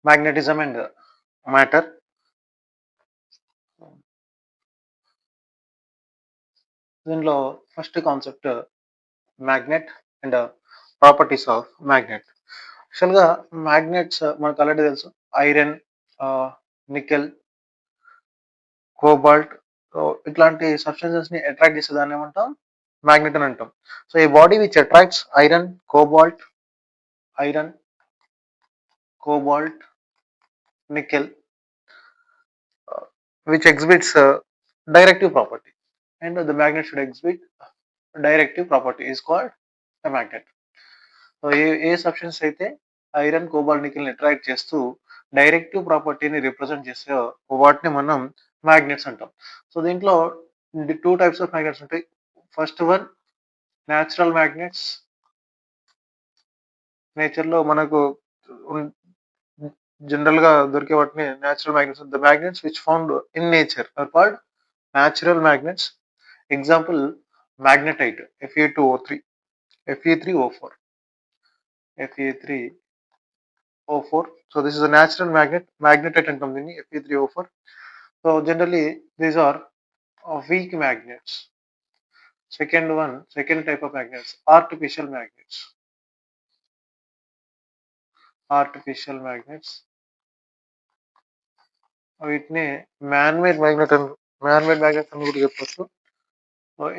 magnetism and matter. దీనిలో first concept magnet and properties of magnet. యాక్చువల్గా magnets మనకు already తెలుసు. ఐరన్, నికెల్, కోబాల్ట్, ఇట్లాంటి సబ్స్టెన్సెస్ ని అట్రాక్ట్ చేసే దాన్ని ఏమంటాం? మ్యాగ్నెట్ అని అంటాం. సో ఈ body which attracts iron, cobalt, nickel, which exhibits directive property, and the magnet should exhibit directive property is called a magnet. So ఏ సబ్స్టెన్స్ అయితే ఐరన్, కోబాల్ట్, నికెల్ అట్రాక్ట్ చేస్తూ డైరెక్టివ్ ప్రాపర్టీని రిప్రజెంట్ చేసే వాటిని మనం మ్యాగ్నెట్స్ అంటాం. So దీంట్లో 2 types of magnets ఉంటాయి. First one natural magnets. నేచర్లో మనకు జనరల్ గా దొరికే వాటిని natural magnets. The magnets which found in nature are called natural magnets. Example magnetite, Fe2O3, Fe3O4, Fe3O4. So this is a natural magnet. Magnetite అంటాం దీన్ని, Fe3O4. So generally these are weak magnets. Second type of magnets, artificial magnets. వీటిని manmade magnets అని కూడా చెప్పొచ్చు.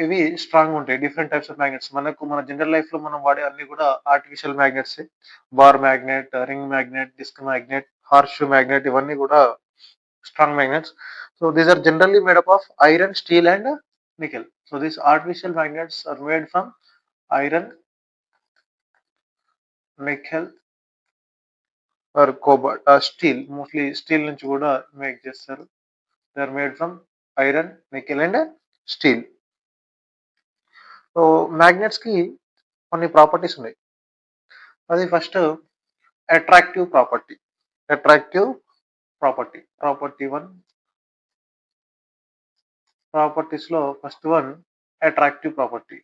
ఇవి strong ఉంటాయి. Different types of magnets. మన general life లో మనం వాడే అన్ని కూడా artificial magnets. Bar magnet, ring magnet, disc magnet, horseshoe magnet, ఇవన్నీ కూడా strong magnets. So these are generally made up of iron, steel and nickel. So these artificial magnets are made from iron, nickel or cobalt, steel. Mostly steel నుంచి కూడా make చేస్తారు. They are made from iron, nickel and steel. So magnets కి కొన్ని properties ఉన్నాయి. అది first attractive property. Property 1. Properties లో first one attractive property.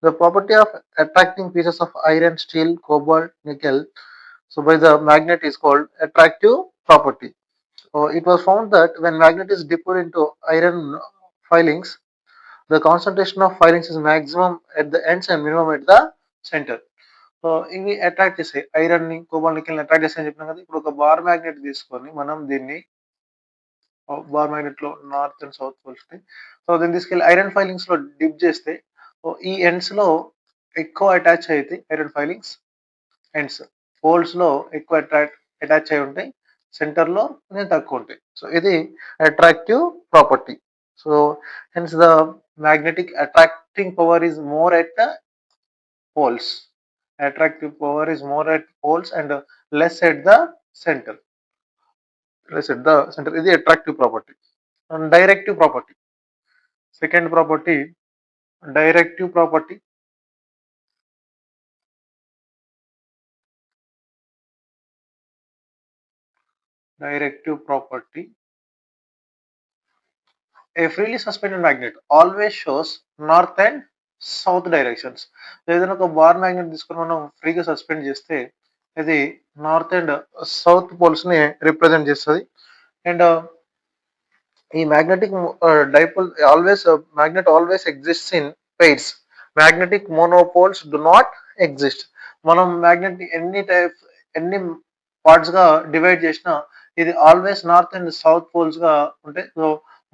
The property of attracting pieces of iron, steel, cobalt, nickel, so by the magnet is called attractive property. So it was found that when magnet is dipped into iron filings, the concentration of filings is maximum at the ends and minimum at the center. So ఇవి attract చేస్తాయి. Iron ని, cobalt, nickel ని attract చేస్తాయని చెప్పినాం కదా. ఇప్పుడు ఒక bar magnet తీసుకొని మనం దీన్ని, బార్ మ్యాగ్నెట్ లో నార్త్ అండ్ సౌత్ పోల్స్ ఉంటాయి. సో దీన్ని తీసుకెళ్లి ఐరన్ ఫైలింగ్స్ లో డిప్ చేస్తే ఈ ఎండ్స్ లో ఎక్కువ అటాచ్ అవుతాయి. ఐరన్ ఫైలింగ్స్ ఎండ్స్, పోల్స్ లో ఎక్కువ అటాచ్ అయి ఉంటాయి. సెంటర్ లో తక్కువ ఉంటాయి. సో ఇది attractive property. So hence the magnetic attracting power is more at the poles. Attractive power is more at poles and less at the center. ఇది attractive property. And directive property, second property directive property. A freely suspended magnet always shows north and south directions. ఏదైనా ఒక bar magnet తీసుకొని మనం ఫ్రీగా suspend చేస్తే ఇది north and south poles ని represent చేస్తుంది. అండ్ ఈ magnetic magnet always exists in pairs. Magnetic monopoles do not exist. మనం మ్యాగ్నెట్ ఎన్ని పార్ట్స్ గా డివైడ్ చేసినా ఇది always north and south poles గా ఉంటాయి. So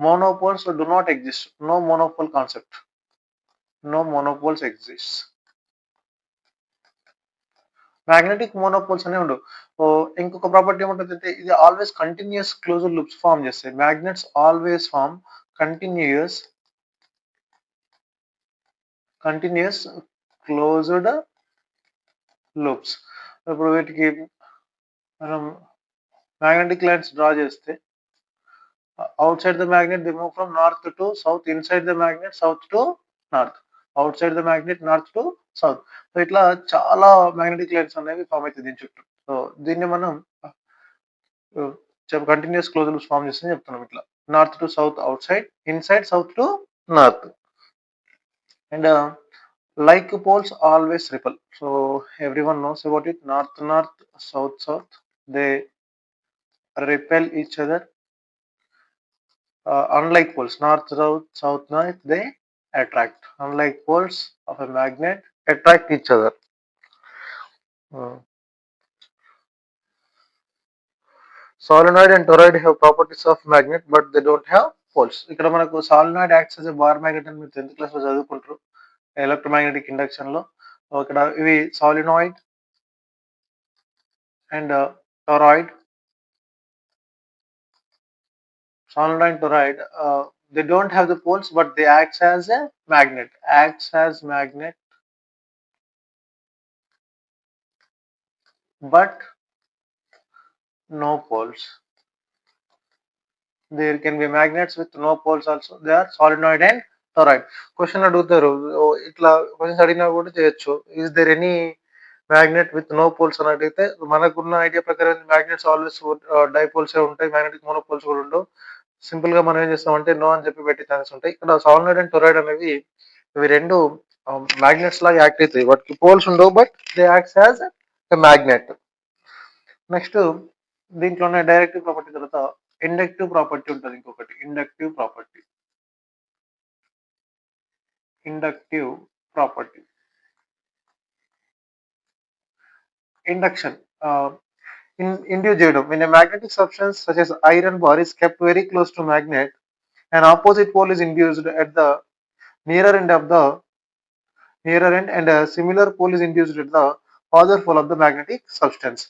monopoles do not exist. No monopole concept. No monopoles exist. Magnetic monopoles అనే ఉండవు. ఇంకొక ప్రాపర్టీ ఏముంటుందంటే ఇది always continuous closed loops form చేస్తాయి. Magnets always form continuous closed loops. ఇప్పుడు వీటికి మనం మ్యాగ్నెటిక్ లైన్స్ డ్రా చేస్తే outside the magnet they move from north to south, inside the magnet south to north, outside the magnet north to south. So ఇట్లా చాలా magnetic lines అనేవి form అవుతాయి దీని చుట్టూ. సో దీన్ని మనం continuous close loops form చేస్తుందని చెప్తున్నాం. ఇట్లా north to south outside, inside south to north. And like poles always repel. So everyone knows about it. North north, south south. They repel each other. Unlike poles, north south, south north, they attract. Unlike poles of a magnet, attract each other. Uh, Solenoid and toroid have properties of magnet, but they don't have poles. ఇక్కడ మనకు solenoid acts as a bar magnet అని మీరు 10th class లో చదువుకుంటారు electromagnetic induction లో. ఇక్కడ ఇవి solenoid and toroid. Solenoid and toroid, they don't have the poles, but they acts as a magnet. Acts as magnet, but no poles. There can be magnets with no poles also. They are solenoid and toroid. Question అడుగుతారు, ఇట్లా questions అడిగినా కూడా చేయొచ్చు. Is there any magnet with no poles అని అడిగితే మనకున్న idea ప్రకారం magnets always dipoles ఉంటాయి, మ్యాగ్నెటిక్ మోనోపోల్స్ కూడా ఉండవు. సింపుల్ గా మనం ఏం చేస్తామంటే నో అని చెప్పి పెట్టే ఛాన్సెస్ ఉంటాయి. ఇక్కడ సాలినాయిడ్ అండ్ టొరాయిడ్ అనేవి ఇవి రెండు మ్యాగ్నెట్స్ లాగా యాక్ట్ అవుతాయి. వాటికి పోల్స్ ఉండవు, but they acts as magnet. Next దీంట్లోనే డైరెక్టివ్ ప్రాపర్టీ తర్వాత ఇండక్టివ్ ప్రాపర్టీ ఉంటుంది. ఇంకొకటి inductive property. Inductive property induction induce చేయడం. When a magnetic substance such as iron bar is kept very close to magnet, an opposite pole is induced at the nearer end of the nearer end and a similar pole is induced at the farther pole of the magnetic substance.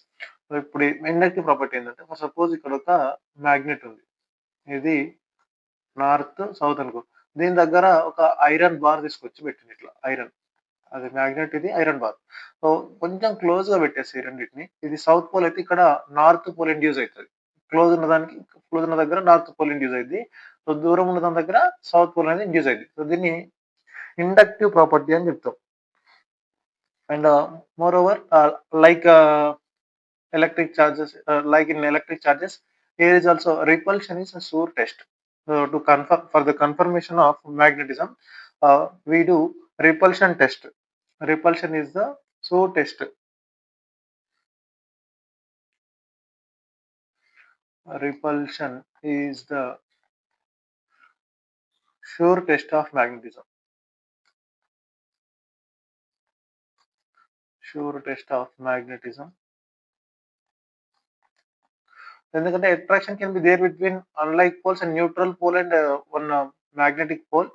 ఇప్పుడు inductive property ఏంటంటే, for suppose ఇక్కడ ఒక magnet ఉంది, ఇది north south అనుకో. దీని దగ్గర ఒక ఐరన్ బార్ తీసుకొచ్చి పెట్టింది, ఇట్లా ఐరన్, అది మ్యాగ్నెట్, ఇది ఐరన్ బార్. సో కొంచెం క్లోజ్ గా పెట్టేసి ఈ రెండింటిని, ఇది సౌత్ పోల్ అయితే ఇక్కడ నార్త్ పోల్ ఇండ్యూస్ అవుతుంది. క్లోజ్ ఉన్న దగ్గర నార్త్ పోల్ ఇండ్యూస్ అయింది. సో దూరం ఉన్న దాని దగ్గర సౌత్ పోల్ అనేది ఇండ్యూస్ అయింది. సో దీన్ని ఇండక్టివ్ ప్రాపర్టీ అని చెప్తాం. And more over, like electric charges, like in electric charges, here is also repulsion is a sure test. To confirm, for the confirmation of magnetism, we do repulsion test. Repulsion is the sure test. Repulsion is the sure test of magnetism. Sure test of magnetism. ఎందుకంటే attraction can be there between unlike poles and neutral pole and one magnetic pole.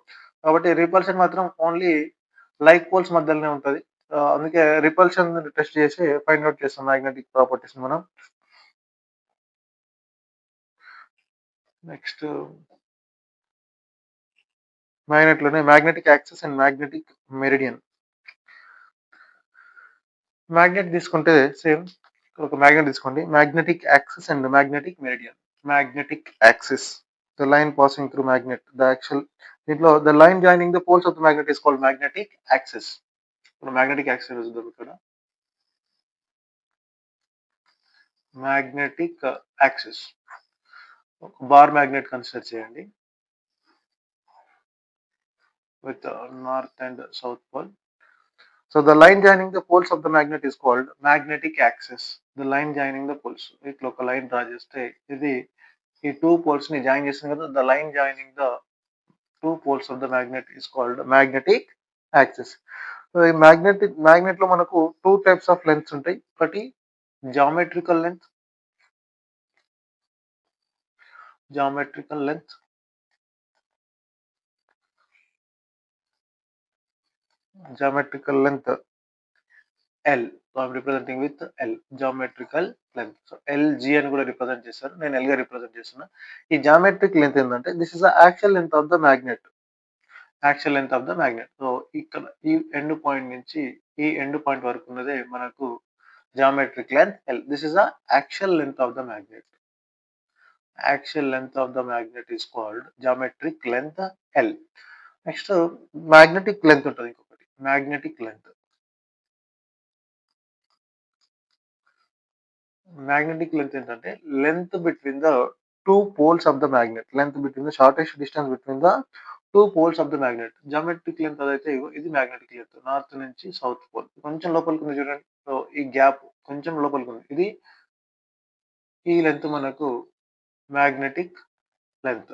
కాబట్టి repulsion మాత్రం only like poles మధ్యలోనే ఉంటుంది. అందుకే repulsion test చేసి find out చేస్తాం magnetic properties మనం. Next magnet లోనే magnetic axis and magnetic meridian. Magnet తీసుకుంటే సేమ్, ఒక మ్యాగ్నెట్ తీసుకోండి, magnetic axis and magnetic meridian. Magnetic axis, the line passing through magnet, the actual, దీంట్లో the line joining the poles of the magnet is called magnetic axis. ఇప్పుడు magnetic axis చూద్దాం. ఇక్కడ magnetic axis, bar magnet consider చేయండి with north and south pole. So the line joining the poles of the magnet is called magnetic axis. The line joining the poles, ఇట్లా ఒక line draw చేస్తే ఇది ఈ two poles ని join చేస్తుంది కదా, the line joining the two poles of the magnet is called magnetic axis. So ఈ magnet లో మనకు టూ టైప్స్ ఆఫ్ లెంత్స్ ఉంటాయి. ఒకటి geometrical length, geometrical length, geometrical length L. So I'm representing with L, geometrical length. So LG అని కూడా represent చేశారు, నేను L గా రిప్రజెంట్ చేస్తున్నా. ఈ జామెట్రిక్ లెంత్ ఏంటంటే, this is the actual length of the magnet. Actual length of the magnet. So ఇక్కడ ఈ ఎండ్ పాయింట్ నుంచి ఈ ఎండ్ పాయింట్ వరకు ఉన్నదే మనకు geometric length L. This is the actual length of the magnet. Actual length of the magnet is called geometric length L. Next magnetic length ఉంటుంది ఇంకొకటి, magnetic length. Magnetic length ఏంటంటే length between the two poles of the magnet, length between the shortest distance between the two poles of the magnet. Geometric length అదైతే ఇది magnetic length, north నుంచి south pole కొంచెం లోపలికి ఉంది చూడండి. So ఈ gap కొంచెం లోపలికి ఉంది, ఇది ఈ లెంత్ మనకు మ్యాగ్నెటిక్ లెంత్.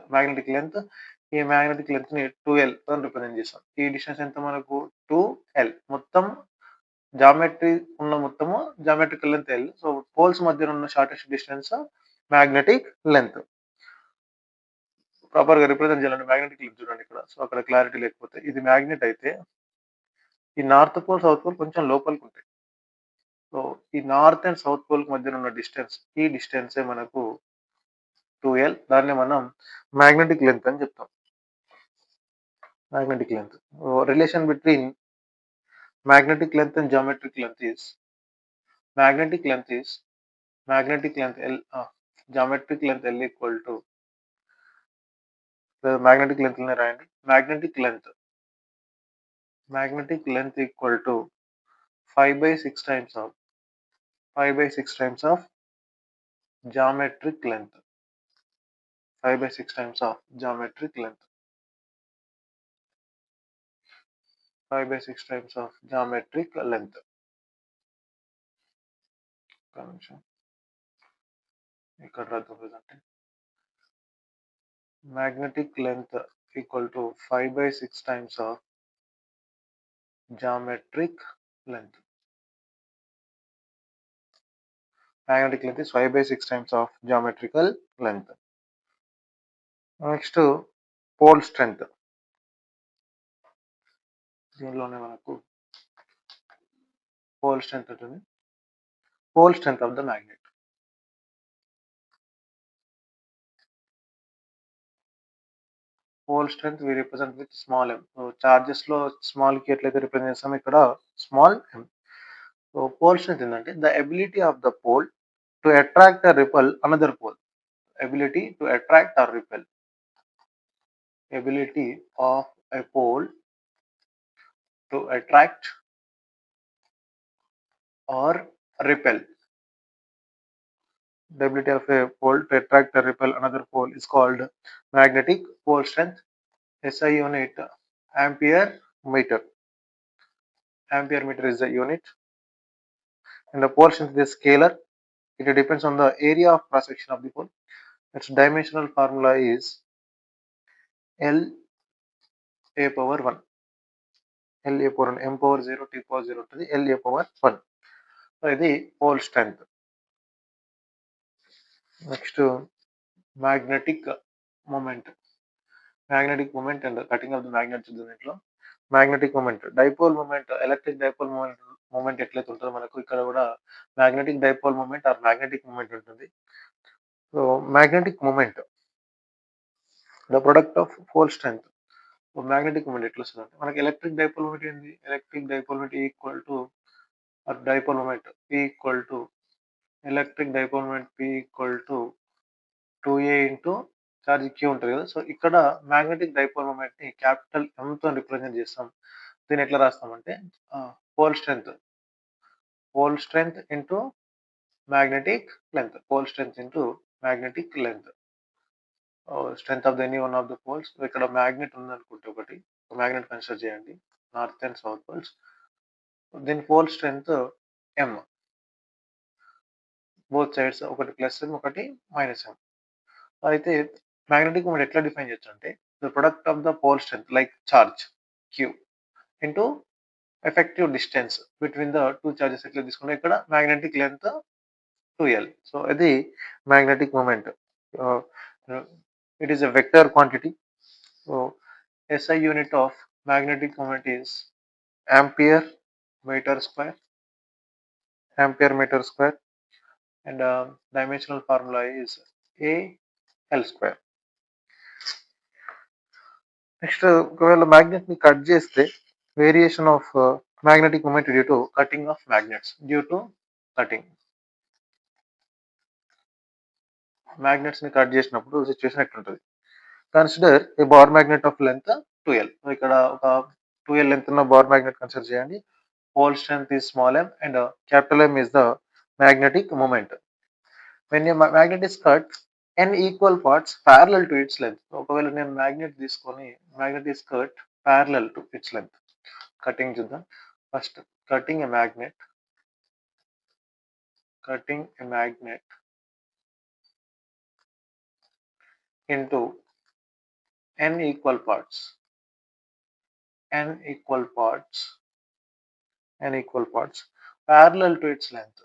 ఈ మ్యాగ్నెటిక్ లెంత్ ని 2L తో రిప్రజెంట్ చేస్తాం. ఈ డిస్టెన్స్ ఎంత మనకు 2L, మొత్తం జామెట్రీ ఉన్న మొత్తము geometrical length L. So poles మధ్య ఉన్న shortest distance magnetic length. Proper గా రిప్రజెంట్ చేయాలంటే మ్యాగ్నెటిక్ లెంత్ చూడండి ఇక్కడ. సో అక్కడ క్లారిటీ లేకపోతే, ఇది మ్యాగ్నెట్ అయితే ఈ నార్త్ పోల్ సౌత్ పోల్ కొంచెం లోపలికి ఉంటాయి. సో ఈ నార్త్ అండ్ సౌత్ పోల్ మధ్య ఉన్న డిస్టెన్స్, ఈ డిస్టెన్సే మనకు 2L. దాన్ని మనం మ్యాగ్నెటిక్ లెంత్ అని చెప్తాం. magnetic length. Relation between magnetic length and geometric length is magnetic length L, geometric length L equal to the magnetic length రాయండి. magnetic length equal to 5/6 times of geometric length. 5/6 times of geometric length. 5/6 times of geometric length. ఇక్కడ రాద్దాం. magnetic length equal to 5/6 times of geometric length. Magnetic length is 5/6 times of geometrical length. Next, pole strength. దీనిలోనే మనకు pole strength ఉంటుంది. Pole strength of the magnet. Pole strength we represent with small m. So charges లో small కి ఎట్లయితే represent చేస్తామో ఇక్కడ small m. So pole strength ఏంటంటే the ability of the pole to attract or repel another pole. Ability to attract or repel. Ability of a pole to attract or repel. The ability of a pole to attract or repel another pole is called magnetic pole strength. SI unit ampere meter. Ampere meter is the unit, and the pole strength is scalar. It depends on the area of cross section of the pole. Its dimensional formula is L a power 1. L a power 1, m power 0, t power 0 to the L a power 1. So ఇది pole strength. Next, magnetic moment. Magnetic moment and cutting of the magnet చూద్దాం. Magnetic moment, dipole moment, electric dipole moment ఎట్లయితే ఉంటుందో మనకు ఇక్కడ కూడా magnetic dipole moment or magnetic moment ఉంటుంది. So magnetic moment, the product of pole strength. So magnetic moment ఎట్లా వస్తుంది అంటే మనకి electric dipole moment ఏంది, electric dipole moment equal to dipole moment P equal to electric dipole moment P equal to 2A into charge Q ఉంటుంది కదా. So ఇక్కడ magnetic dipole moment ని capital M తో రిప్రజెంట్ చేస్తాం. దీన్ని ఎట్లా రాస్తామంటే pole strength into magnetic length. Strength of the any one of the poles. ఇక్కడ మ్యాగ్నెట్ ఉందనుకుంటే ఒకటి మ్యాగ్నెట్ కన్సిడర్ చేయండి, నార్త్ అండ్ సౌత్ పోల్స్. దీని pole strength M, both sides, ఒకటి ప్లస్ M ఒకటి మైనస్ M. అయితే మ్యాగ్నెటిక్ మూమెంట్ ఎట్లా define చేయొచ్చు అంటే the product of the pole strength like charge Q into effective distance between the two charges ఎట్లా తీసుకుంటే ఇక్కడ మ్యాగ్నెటిక్ లెంత్ 2L. సో ఇది magnetic moment. It is a vector quantity. So SI unit of magnetic moment is ampere metre square. And dimensional formula is AL square. Next, ఒకవేళ magnet ని cut చేస్తే variation of magnetic moment due to cutting of magnets. Magnets ని cut చేసినప్పుడు situation ఎట్లుంటుంది. Consider a bar magnet of length 2L. ఇక్కడ ఒక 2L length ఉన్న bar magnet consider చేయండి. Pole strength is small m and capital M is the magnetic moment. When a magnet is cut, n equal parts parallel to its length. ఒకవేళ నేను magnet తీసుకొని magnet is cut parallel to its length. Cutting చూద్దాం. First cutting a magnet into n equal parts parallel to its length.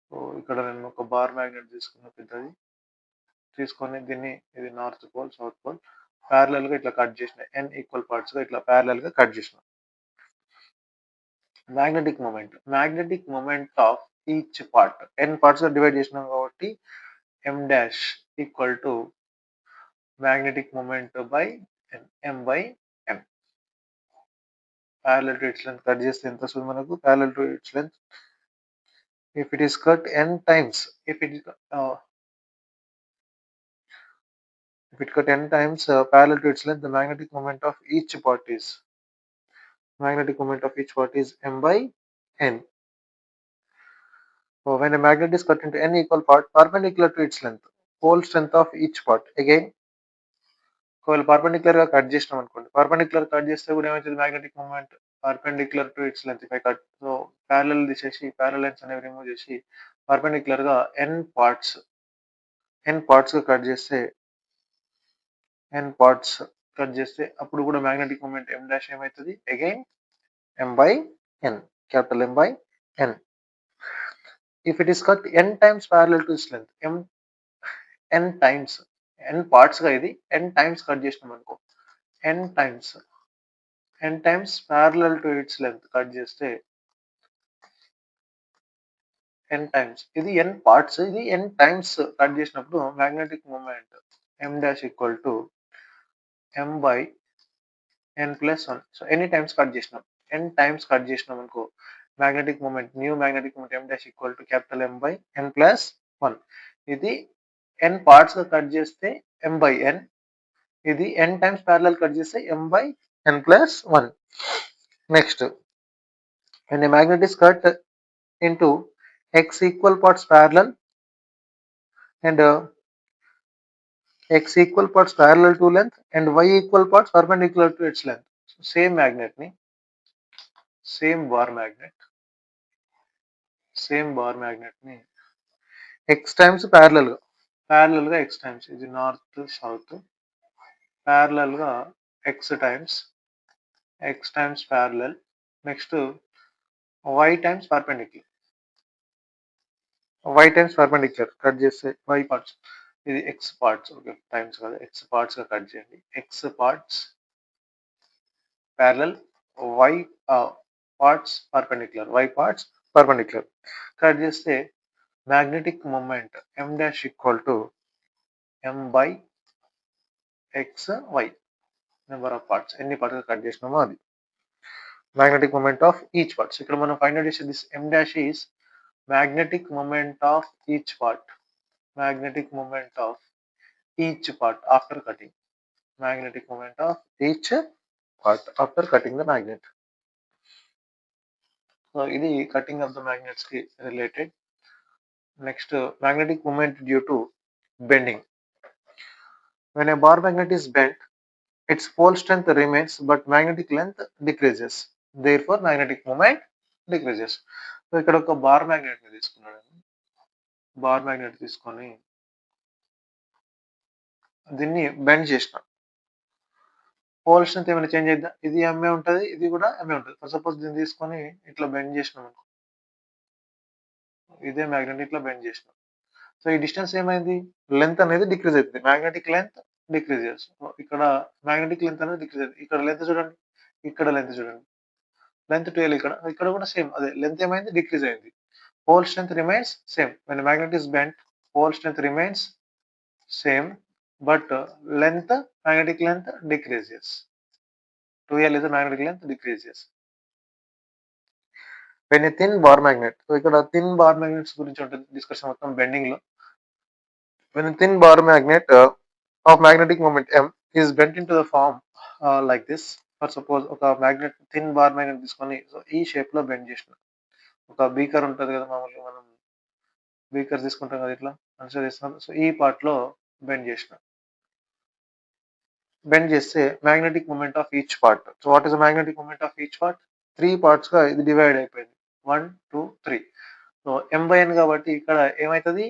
So ఇక్కడ నేను ఒక bar magnet తీసుకున్న పెద్దది తీసుకొని దీన్ని ఇది north pole south pole parallel గా ఇట్లా కట్ చేసిన n ఈక్వల్ పార్ట్స్ గా ఇట్లా ప్యారలల్ గా కట్ చేసిన. Magnetic moment of each part n parts గా డివైడ్ చేసినాం కాబట్టి m dash equal to magnetic moment by m by n. Parallel to its length cut చేస్తే ఎంత వస్తుంది మనకు? Parallel to its length if it is cut n times, if it cut n times parallel to its length, the magnetic moment of each part is m by n. So when a magnet is cut into n equal part perpendicular to its length, whole strength of each part again ఒకవేళ perpendicular గా cut చేసినాం అనుకోండి, perpendicular cut చేస్తే కూడా ఏమవుతుంది? Magnetic moment perpendicular to its length. If I cut, so parallel తీసేసి parallel lines అనేవి remove చేసి పర్పెండిక్యులర్ గా n పార్ట్స్ గా కట్ చేస్తే అప్పుడు కూడా మ్యాగ్నెటిక్ మూమెంట్ m డాష్ ఏమవుతుంది? Again m by n, capital M by n. If it is cut n times parallel to its length, n times n parts గా ఇది n times cut చేసినాం అనుకో, n times parallel to its length cut చేస్తే n times ఇది n parts, ఇది n times cut చేసినప్పుడు magnetic moment m dash equal to m by n plus 1. So any times cut చేసినాం, n times cut చేసినాం అనుకో, magnetic moment m dash equal to capital M by n plus 1. ఇది n parts గా cut చేస్తే m by n, ఇది n times parallel cut చేస్తే m by n plus 1. Next, when a magnet is cut into x equal parts parallel and x equal parts parallel to length and y equal parts perpendicular to its length. So same bar magnet ni x times parallel గా x times, ఇది north south, parallel గా x times parallel, next y times perpendicular cut చేస్తే y parts, ఇది x parts, okay times కదా, x parts గా cut చేయండి, x parts parallel, y parts perpendicular cut చేస్తే magnetic moment m dash equal to m by x y, number of parts, ఎన్ని parts cut చేసినామో అది magnetic moment of each parts. ఇక్కడ మనం find out చేసే this m dash is magnetic moment of each part after cutting, magnetic moment of each part after cutting the magnet. So ఇది cutting of the magnets కి related. Next, magnetic moment due to bending. When a bar magnet is bent, its pole strength remains but magnetic length decreases. Therefore, magnetic moment decreases. So ఇక్కడ ఒక bar magnet తీసుకొని దీన్ని bend చేసిన, pole strength ఏమైనా change అయిద్దా? ఇది MA ఉంటుంది, ఇది కూడా ఎంఏ ఉంటుంది. ఫర్ సపోజ్ దీన్ని తీసుకొని ఇట్లా బెండ్ చేసినాం అనుకో, ఇదే మ్యాగ్నెట్ ఇట్లా బెండ్ చేసినాం, సో ఈ డిస్టెన్స్ ఏమైంది? లెంత్ అనేది డిక్రీజ్ అవుతుంది, మ్యాగ్నెటిక్ లెంత్ డిక్రీజెస్. ఇక్కడ మ్యాగ్నెటిక్ లెంత్ అనేది డిక్రీజ్ అవుతుంది. ఇక్కడ లెంత్ చూడండి, లెంత్ 12, ఇక్కడ కూడా సేమ్ అదే లెంత్ ఏమైంది? డిక్రీజ్ అయింది. Pole strength remains same. When magnet is bent, pole strength remains same but length, magnetic length decreases. 12 is the magnetic length decreases. When a thin bar magnet, so ఇక్కడ thin bar magnets గురించి ఉంటుంది discussion మొత్తం bending లో. When a thin bar magnet of magnetic moment m is bent into the form like this. For suppose ఒక magnet thin bar magnet తీసుకొని so ఈ shape లో bend చేసిన, ఒక బీకర్ ఉంటుంది కదా, మామూలుగా మనం బీకర్ తీసుకుంటాం కదా ఇట్లా కన్సిడర్ చేస్తున్నాం. సో ఈ పార్ట్లో బెండ్ చేస్తే magnetic moment of each part. So what is the magnetic moment of each part? 3 పార్ట్స్గా ఇది డివైడ్ అయిపోయింది. 1, 2, 3. సో m/n కాబట్టి ఇక్కడ ఏమవుతుంది?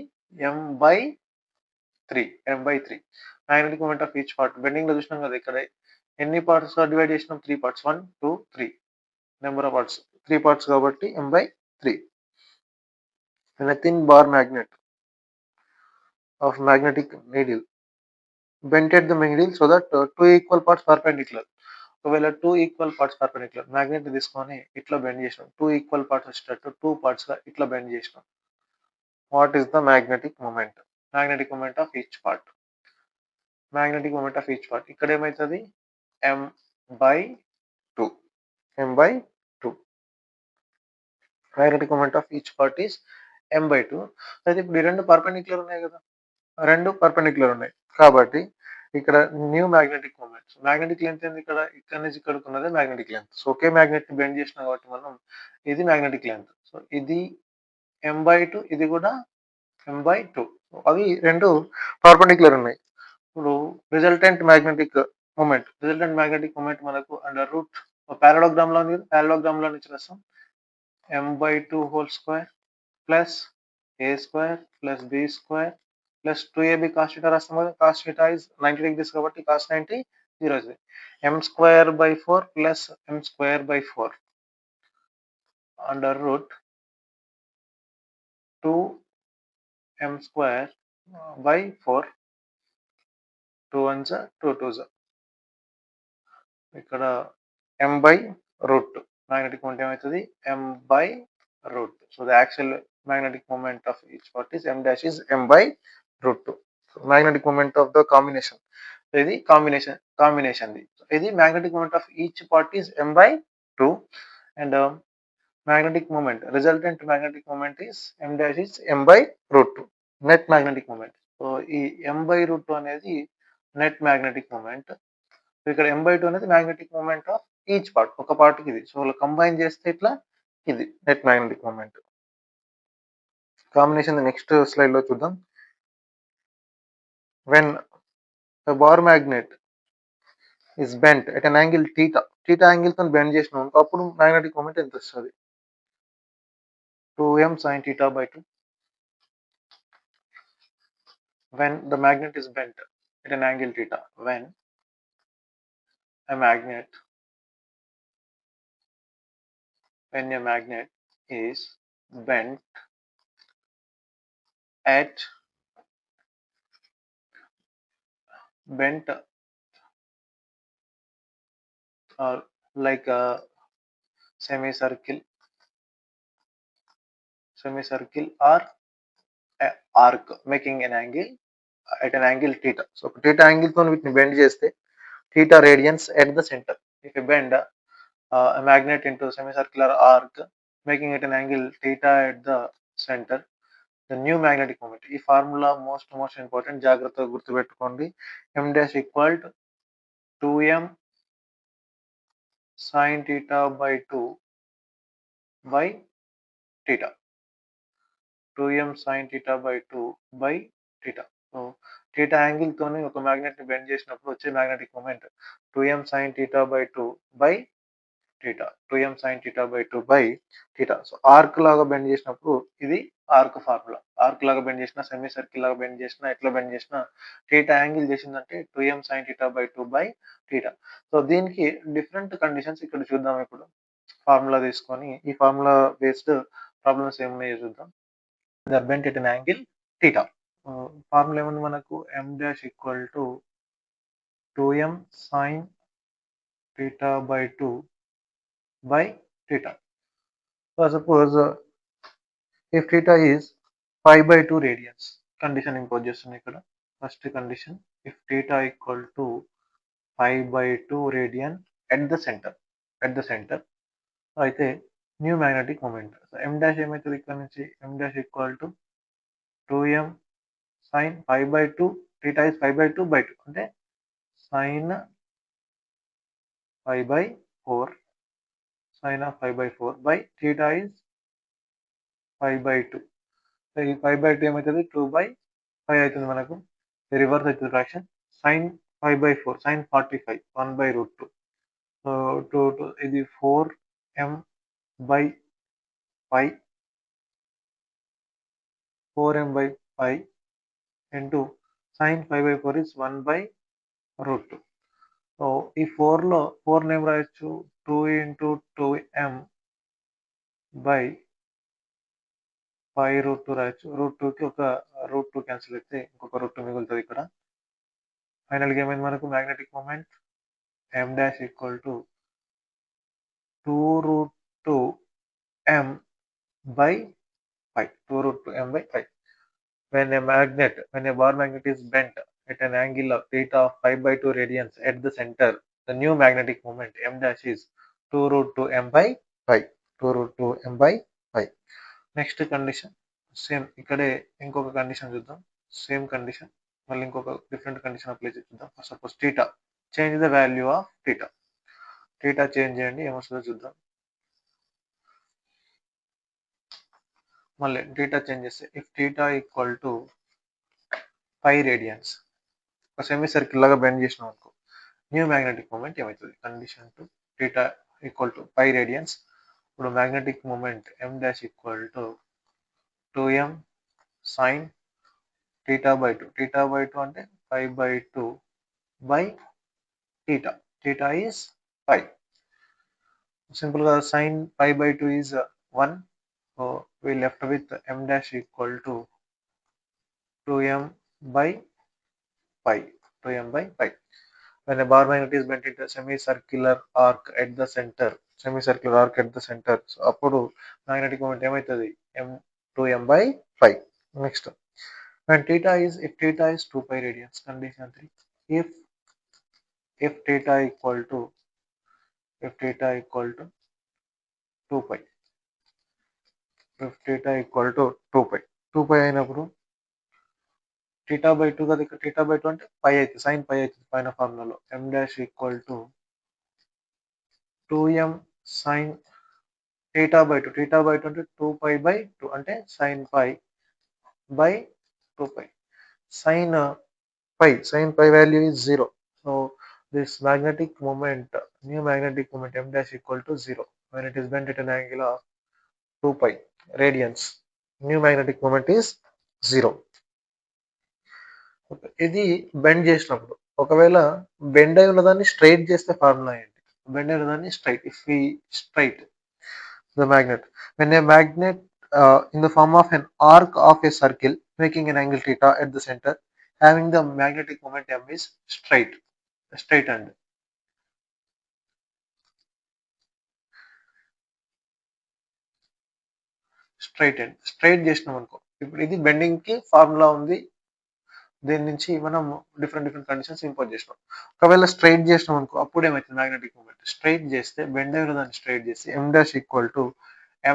m/3. m/3 magnetic moment of each part. Bending లో చూసినాం కదా, ఇక్కడ ఎన్ని పార్ట్స్ గా డివైడ్ చేసినాం? 3 parts. 1, 2, 3 number of parts 3 parts కాబట్టి m/3. In a thin bar magnet of magnetic needle, bended the needle so that 2 equal parts perpendicular. ఒకవేళ 2 equal parts perpendicular magnet తీసుకొని ఇట్లా బెండ్ చేసినాం, 2 ఈక్వల్ పార్ట్స్ వచ్చేటట్టు 2 parts గా ఇట్లా bend చేసినాం. What is the magnetic moment? Magnetic moment of each part. Magnetic moment of each part ఇక్కడ ఏమవుతుంది? m/2. m/2 magnetic moment of each part is m/2. అయితే ఇప్పుడు ఈ రెండు పర్పెండిక్యులర్ ఉన్నాయి కదా, రెండు పర్పెండిక్యులర్ ఉన్నాయి కాబట్టి ఇక్కడ new magnetic moment. Magnetic length ఏంది? ఇక్కడ నుంచి ఇక్కడికి ఉన్నదే మ్యాగ్నెటిక్ లెంత్. సో ఒకే మ్యాగ్నెట్ ని బెండ్ చేసినాం కాబట్టి మనం ఇది మ్యాగ్నెటిక్ లెంత్. సో ఇది m/2, ఇది కూడా m/2. అవి రెండు పర్పెండిక్యులర్ ఉన్నాయి. ఇప్పుడు రిజల్టెంట్ మ్యాగ్నెటిక్ మూమెంట్ మనకు అండర్ రూట్ పారాలోగ్రామ్ లో ఉంది కదా, పారాలోగ్రామ్ లో నుంచి రాస్తాం m/2 whole square plus a square plus b square plus 2ab cos theta రాస్తాం కదా. cos theta is 90 degrees కాబట్టి cos 90 0 అవుతుంది. m²/4 plus m²/4 under root 2m²/4 2 1s 2 2s. ఇక్కడ m/root మ్యాగ్నెటిక్ మూమెంట్ ఏమవుతుంది? m/root. So the actual magnetic moment of each part is m' is m/root. Magnetic moment of the combination. ఇది combination ఇది magnetic moment of each part is m/2 and magnetic moment resultant magnetic moment is m' is m/root. Net magnetic moment. So ఈ m/root అనేది net magnetic moment. ఇక్కడ m/2 అనేది magnetic moment of each part. ఒక part కి ఇది. So combine చేస్తే ఇట్లా ఇది net magnetic moment. Combination next slide లో చూద్దాం. When the bar magnet is bent at an angle theta angle తో బెండ్ చేసినాం అప్పుడు మ్యాగ్నెటిక్ మూమెంట్ ఎంత వస్తుంది? 2m sin theta by 2. When the magnet is bent at an angle theta, when a magnet is bent like a semicircle or a arc making an angle at an angle theta. So theta angle తో వీటిని bend చేస్తే theta radians at the center. If you bend a magnet into semicircular arc making it an angle theta at the center, the new magnetic moment. ఈ formula most important, జాగ్రత్తగా గుర్తుపెట్టుకోండి. m' equal to 2m sin theta by 2 by theta. 2m sin theta by 2 by theta. సో theta angle తోని ఒక magnet ని bend చేసినప్పుడు వచ్చే magnetic moment 2m sin theta by 2 by theta. 2m sin theta by 2 by theta. So arc లాగా bend చేసినప్పుడు ఇది arc formula. Arc లాగా బెండ్ చేసిన, సెమీ సర్కిల్ లాగా బెండ్ చేసిన, ఎట్లా బెండ్ చేసిన theta యాంగిల్ చేసిందంటే 2m sin theta by 2 by theta. So దీనికి డిఫరెంట్ కండిషన్స్ ఇక్కడ చూద్దాం. ఇప్పుడు ఫార్ములా తీసుకొని ఈ ఫార్ములా బేస్డ్ ప్రాబ్లమ్స్ ఏమున్నాయో చూద్దాం. The bent at an angle theta. Formula ఏముంది మనకు? m' equal to 2m sin theta by 2 by theta. So suppose if theta is 5/2 radians, condition impose చేస్తుంది ఇక్కడ. First condition, if theta equal to 5/2 radian at the center అయితే new magnetic moment. m' ఏమవుతుంది ఇక్కడ నుంచి? m' equal to 2m sin 5/2, theta is 5/2 by 2 అంటే sin 5/4 by theta is 5/2. So ఈ 5/2 ఏమవుతుంది 2/5 అవుతుంది మనకు. రివర్స్ అవుతుంది ఫ్రాక్షన్. sin 5/4 sin 45 1/√2. సో ఇది 4m/5 4m/5 into sin 5/4 is 1/√2. So ఈ 4లో 4 ఏం రాయొచ్చు 2 into 2m/5√2 రాయొచ్చు. √2కి ఒక √2 క్యాన్సిల్ అయితే ఇంకొక √2 మిగులుతుంది ఇక్కడ. ఫైనల్గా ఏమైంది మనకు magnetic moment m dash equal to 2√2m/5 2√2m/5. When a bar magnet is bent at an angle of theta of 5/2 radians at the center, the new magnetic moment m dash is 2√2m/5 2√2m/5. Next condition same ఇక్కడే ఇంకొక condition చూద్దాం. Same condition మళ్ళీ ఇంకొక different condition apply చేద్దాం. Suppose theta change the value of theta change చేయండి ఏమొస్తుందో చూద్దాం. మళ్ళీ థీటా చేంజ్ చేస్తే if theta equal to 5 radians ఒక సెమీ సర్కిల్ లాగా బెండ్ చేసినాం అనుకో న్యూ మ్యాగ్నెటిక్ మూమెంట్ ఏమవుతుంది condition two theta equal to 5 radians. ఇప్పుడు magnetic moment m dash equal to 2m sin θ/2 θ/2 అంటే 5/2 by theta. Theta is 5. Simple గా sin 5/2 is 1. So we left with m dash equal to 2m/5 2m/5. When a bar magnet is bent into a semicircular arc at the center so అప్పుడు magnetic moment ఏమవుతుంది m 2m/5. Next when if theta is 2 pi radians condition 3 if theta equal to 2 pi if theta equal to 2 pi అయినప్పుడు θ/2 కదా ఇక్కడ θ/2 అంటే పై అయితే sin పై అవుతుంది పైన ఫార్ములాలో m dash equal to 2m sin θ/2 θ/2 అంటే 2 pi/2 అంటే sin pi by 2 pi sin pi value is 0. So this new magnetic moment m dash equal to 0 when it is bent at an angle of 2 pi radians. New magnetic moment is 0. ఇది bend చేసినప్పుడు ఒకవేళ bend అయి ఉన్నదాన్ని straight చేస్తే formula ఏంటి bend అయిన దాన్ని straight if we straight the magnet when a magnet in the form of an arc of a circle making an angle theta at the center having the magnetic moment m is straight and straight చేసినాం అనుకో ఇప్పుడు ఇది bending కి formula ఉంది దీని నుంచి మనం different conditions impose చేసినాం. ఒకవేళ స్ట్రైట్ చేసినాం అనుకో అప్పుడు ఏమవుతుంది మ్యాగ్నెటిక్ మూమెంట్ స్ట్రైట్ చేస్తే బెండ్ అయిన దాన్ని స్ట్రైట్ చేసి m dash equal to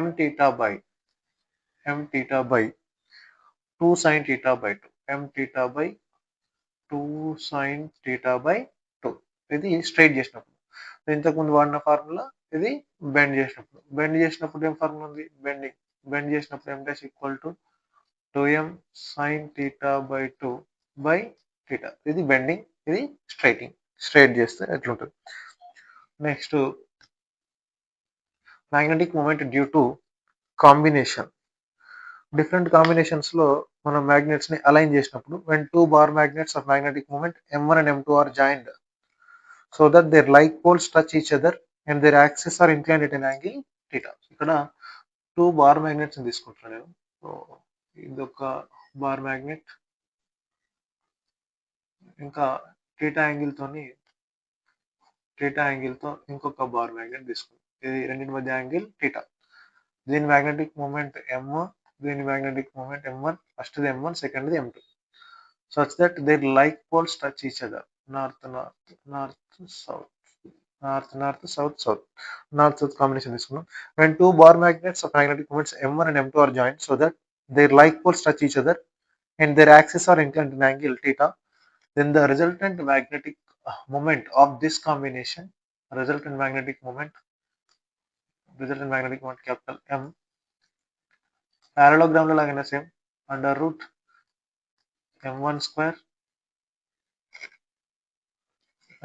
m theta by 2 sin θ/2 m theta by 2 sin θ/2 ఇది స్ట్రైట్ చేసినప్పుడు. ఇంతకుముందు వాడిన ఫార్ములా ఇది బెండ్ చేసినప్పుడు ఏం ఫార్ములా ఉంది బెండ్ చేసినప్పుడు m dash equal to 2m sin θ/2 by θ. ఇది బెండింగ్ ఇది స్ట్రైట్ చేస్తే ఎట్లుంటుంది. Next magnetic moment due to combination different combinations లో మనం మ్యాగ్నెట్స్ ని అలైన్ చేసినప్పుడు when two bar magnets of magnetic moment m1 and m2 are joined so that their like poles touch each other and their axes are inclined at an angle theta. ఇక్కడ 2 bar magnets తీసుకుంటున్నాను నేను. So ఇదొక bar magnet ఇంకా theta angle తో ఇంకొక bar magnet తీసుకున్నాను. ఇది రెండింటి మధ్య యాంగిల్ థీటా. దీని మ్యాగ్నెటిక్ మూమెంట్ m దీని మ్యాగ్నెటిక్ మూమెంట్ m1 ఫస్ట్ ది m1 సెకండ్ ది m2 such that their like poles touch each other north south combination తీసుకున్నాం. when two bar magnets of magnetic moments m1 and m2 are joined so that their like poles touch each other and their axes are inclined at an angle theta then the resultant magnetic moment of this combination resultant magnetic moment capital M parallelogram లో లాగానే same under root m1 square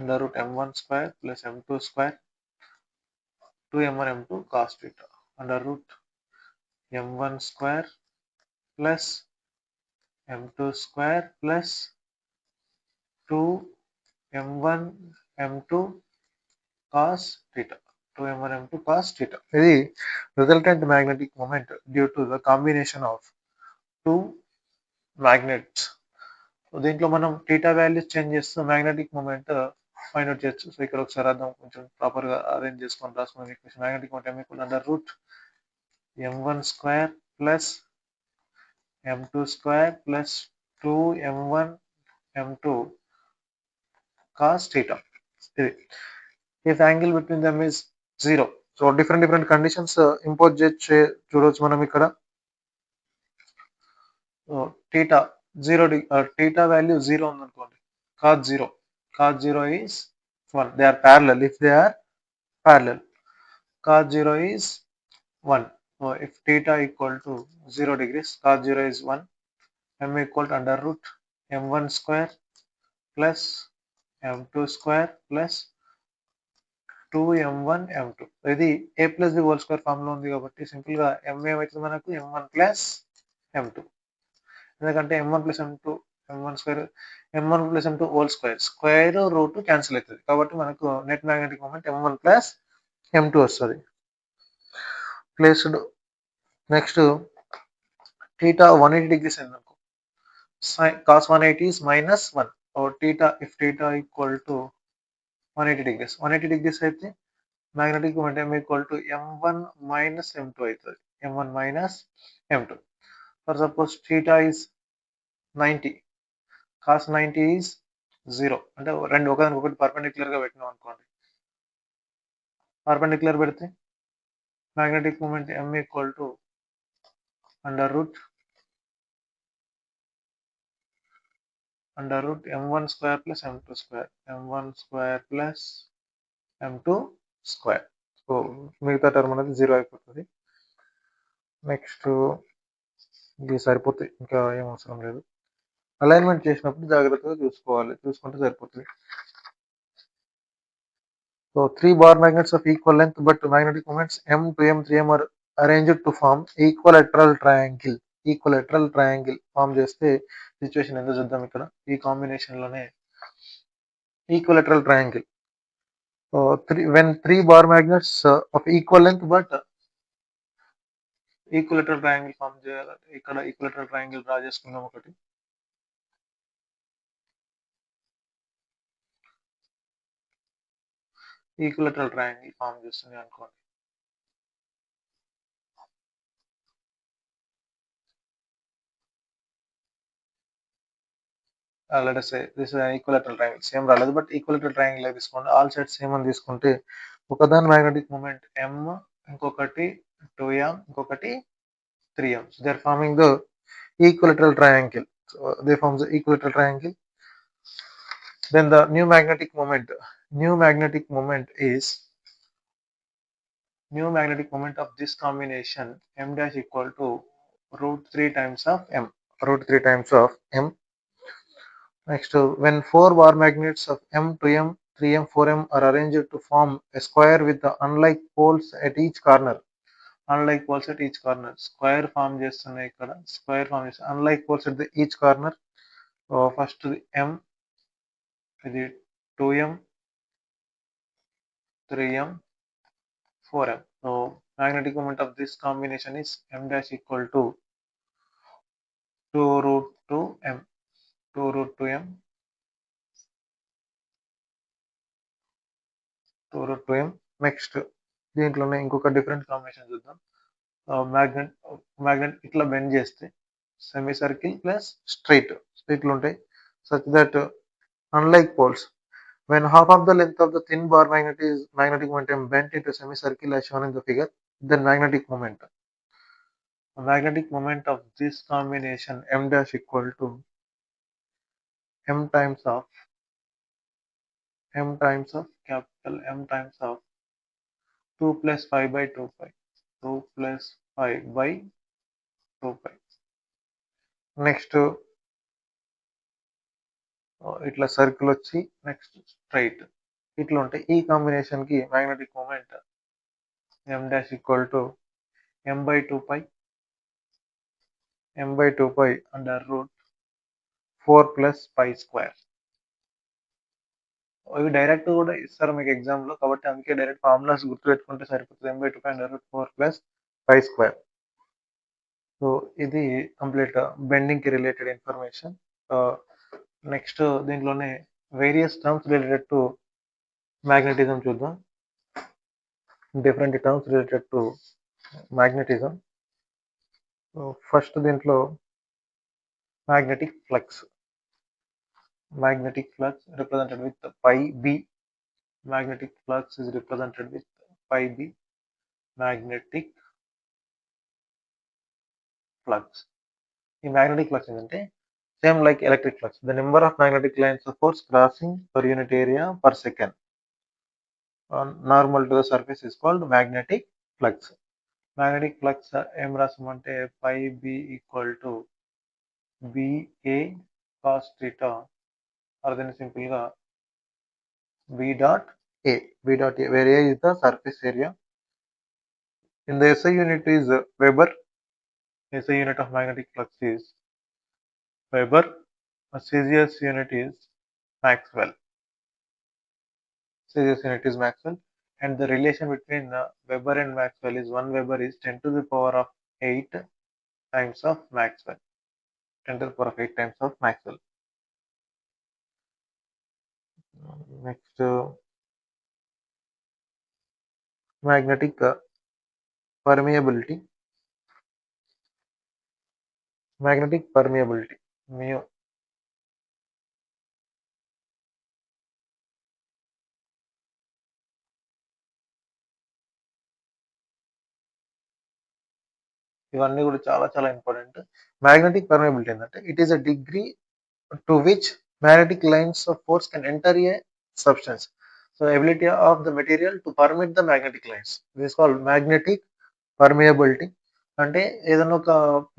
under root m1 square plus m2 square 2m1 m2 cos theta under root m1 square plus m2 square plus 2m1 m2 cos theta 2m1 m2 cos theta ఇది resultant magnetic moment due to the combination of two magnets. దీంట్లో మనం theta values change చేస్తూ magnetic moment find out చేయొచ్చు. So ఇక్కడ ఒకసారి అర్థం కొంచెం proper గా అరేంజ్ చేసుకొని రాసుకున్న equation magnetic moment equal under root m1 square plus m2 square plus 2m1 m2 cos theta. ఇది if angle between them is 0. So different conditions impose చేసి చూడవచ్చు మనం ఇక్కడ. థీటా 0 థీటా వాల్యూ 0 ఉందనుకోండి, cos 0 is 1. They are parallel. If they are parallel, cos 0 is 1. So if theta equal to 0 degrees, cos 0 is 1. M equal to under root m1 square plus m2 square plus 2m1 m2. ఇది a plus b whole square form లో ఉంది కాబట్టి simple గా m ఏమైతుంది మనకు m1 plus m2. ఎందుకంటే m1 plus m2 m1 square m1 plus m2 whole square root cancel అవుతుంది కాబట్టి మనకు net magnetic moment m1 plus m2 వస్తుంది. ప్లేస్డ్ నెక్స్ట్ theta 180 degrees అయిందనుకో, cos 180 is minus 1. or if theta equal to 180 degrees అయితే magnetic moment m equal to m1 minus m2 అవుతుంది. m1 minus m2. For suppose theta is 90, cos 90 is 0. అంటే రెండు ఒకటి perpendicular గా పెట్టినాం అనుకోండి, perpendicular పెడితే magnetic moment m equal to under root m1 square plus m2 square, m1 square plus m2 square. So మిగతా term అనేది 0 అయిపోతుంది. నెక్స్ట్ ఇది సరిపోతుంది, ఇంకా ఏం అవసరం లేదు. అలైన్మెంట్ చేసినప్పుడు జాగ్రత్తగా చూసుకుంటే సరిపోతుంది. So 3 bar magnets of equal length but magnetic moments m, 2m, 3m are arranged to form equilateral triangle form చేస్తే సిచ్యువేషన్ ఎంత చూద్దాం. ఇక్కడ ఈ కాంబినేషన్ లోనే equilateral triangle. when 3 bar magnets of equal length but equilateral triangle form చేయాలంటే ఇక్కడ ఈక్వలెటరల్ triangle draw చేసుకుందాం. ఒకటి ఈక్వలెటరల్ ట్రయాంగిల్ ఫామ్ చేస్తుంది అనుకోండి. let us say this is an equilateral triangle. Same రాలేదు బట్ ఈక్వలెటరల్ ట్రయాంగిల్ తీసుకోండి. ఆల్ సైడ్స్ సేమ్ అని తీసుకుంటే ఒకదాని మ్యాగ్నెటిక్ మూమెంట్ m, ఇంకొకటి 2m, ఇంకొకటి 3m. So they are forming the equilateral triangle. So they form the equilateral triangle. Then the new magnetic moment of this combination m dash equal to root 3 times of m. Next, when 4 bar magnets of m, 2m, 3m, 4m are arranged to form a square with the unlike poles at each corner. Square form చేస్తున్నాయి ఇక్కడ. unlike poles at the each corner. First m, ఇది 2m, 3m, 4m. So magnetic moment of this combination is m dash equal to 2 root 2m. Next దీంట్లోనే ఇంకొక different combination చూద్దాం. Magnet ఇట్లా bend చేస్తే semi circle plus straight ఉంటాయి. Such that unlike poles, when half of the length of the thin bar magnetic momentum bent into semicircle as shown in the figure, then magnetic moment of this combination m dash equal to m times of capital M times of 2 plus 5 by 2 pi, 2 plus 5 by 2 pi. Next ఇట్లా circle వచ్చి next straight ఇట్లా ఉంటాయి. ఈ combination కి magnetic moment m dash equal to m by 2 pi under root 4 plus pi square. ఇవి direct కూడా ఇస్తారు మీకు ఎగ్జామ్ లో, కాబట్టి అందుకే డైరెక్ట్ ఫార్ములాస్ గుర్తుపెట్టుకుంటే సరిపోతుంది. m by 2 pi under root 4 plus pi square. So ఇది కంప్లీట్ బెండింగ్ కి రిలేటెడ్ ఇన్ఫర్మేషన్. నెక్స్ట్ దీంట్లోనే various terms related to magnetism చూద్దాం. Different terms related to magnetism. First దీంట్లో magnetic flux. Magnetic flux represented with pi b. Magnetic flux is represented with pi b. Magnetic flux. The magnetic flux ఏంటంటే same like electric flux. The number of magnetic lines of force crossing per unit area per second normal to the surface is called magnetic flux. Magnetic flux ఏం రాసామంటే pi b equal to ba cos theta, or then simple గా b dot a, where a is the surface area. In the SI unit is Weber. SI unit of magnetic flux is Weber. CGS unit is Maxwell. CGS unit is Maxwell, and the relation between Weber and Maxwell is 1 Weber is 10 to the power of 8 times of Maxwell. 10 to the power of 8 times of Maxwell. Next, magnetic permeability. Magnetic permeability, mu. ఇవన్నీ కూడా చాలా చాలా important. Magnetic permeability ఏంటంటే it is a degree to which magnetic lines of force can enter a substance. So ability of the material to permit the magnetic lines. This is called magnetic permeability. అంటే ఏదైనా ఒక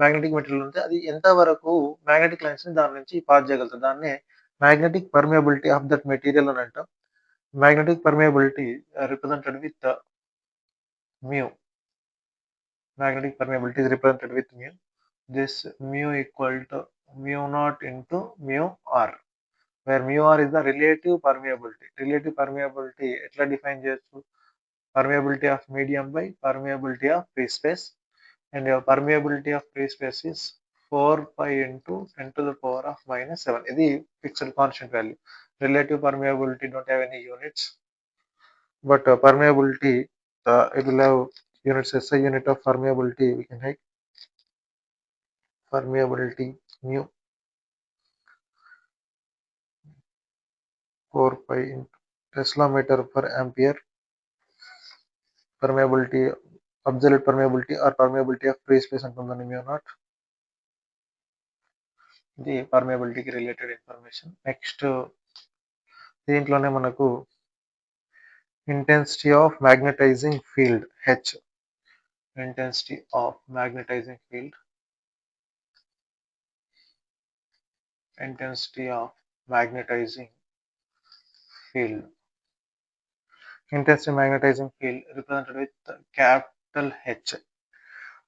magnetic material ఉంటే అది ఎంత వరకు magnetic lines ని దాని నుంచి పాస్ చేయగలుగుతుంది, దాన్నే magnetic permeability of that material అని అంటాం. Magnetic permeability represented with mu. Magnetic permeability is represented with mu. This mu equal to mu naught into mu r, where mu r is the relative permeability. Relative permeability ఎట్లా define చేయొచ్చు? Permeability of medium by permeability of free space, and your permeability of free space is 4 pi into 10 to the power of minus 7. ఇది fixed constant value. Relative permeability don't have any units, but permeability it will have units. SI unit of permeability we can write permeability mu 4 pi into Tesla meter per ampere. Permeability, absolute permeability or permeability of free space అంటుందని mu naught. ఇది పర్మియబిలిటీకి related information. Next దీంట్లోనే మనకు intensity of magnetising field H. Intensity of magnetising field, intensity of magnetizing field. Intensity magnetizing field represented with capital H.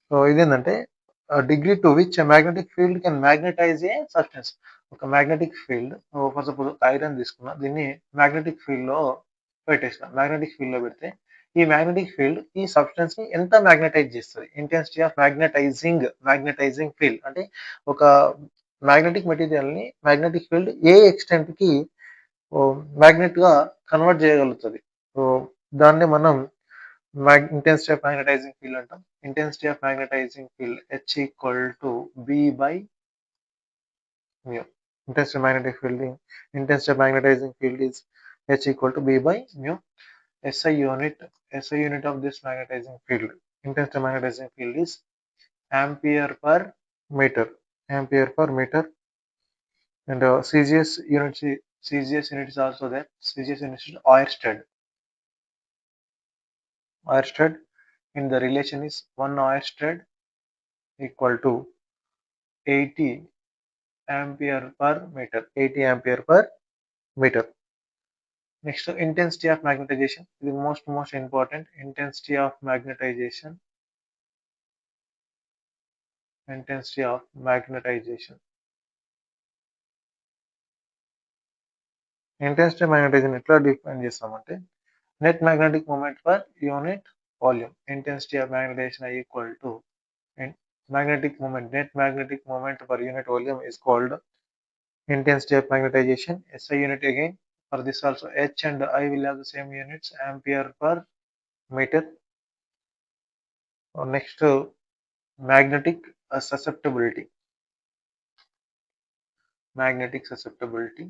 So ఇదేంటంటే degree to which magnetic field can magnetise a substance. ఒక magnetic field, for suppose iron తీసుకున్నా, దీన్ని magnetic field లో పెట్టేసిన. Magnetic field లో పెడితే ఈ magnetic field ఈ సబ్స్టెన్స్ ని ఎంత మ్యాగ్నటైజ్ చేస్తుంది. ఇంటెన్సిటీ ఆఫ్ మ్యాగ్నటైజింగ్ ఫీల్డ్ అంటే ఒక మ్యాగ్నెటిక్ మెటీరియల్ ని మ్యాగ్నెటిక్ ఫీల్డ్ ఏ ఎక్స్టెంట్ కి మ్యాగ్నెట్ గా కన్వర్ట్ చేయగలుగుతుంది. సో దాన్ని మనం intensity of magnetizing field అంటాం. Intensity of magnetizing field H equal to B by mu. Intensity of magnetic field, intensity of magnetizing field is H equal to B by mu. SI unit of this magnetizing field, intensity of magnetizing field is ampere per meter. And CGS unit is also there. CGS unit is Oersted. In the relation is 1 Oersted equal to 80 ampere per meter. 80 ampere per meter. Next, intensity of magnetization. The most important intensity of magnetization. Intensity of magnetization. Intensity of magnetization ఎట్లా define చేస్తామంటే net magnetic moment per unit volume. Intensity of magnetization is equal to magnetic moment. Net magnetic moment per unit volume is called intensity of magnetization. SI unit again. For this also H and I will have the same units, ampere per meter. Next, magnetic susceptibility. Magnetic susceptibility.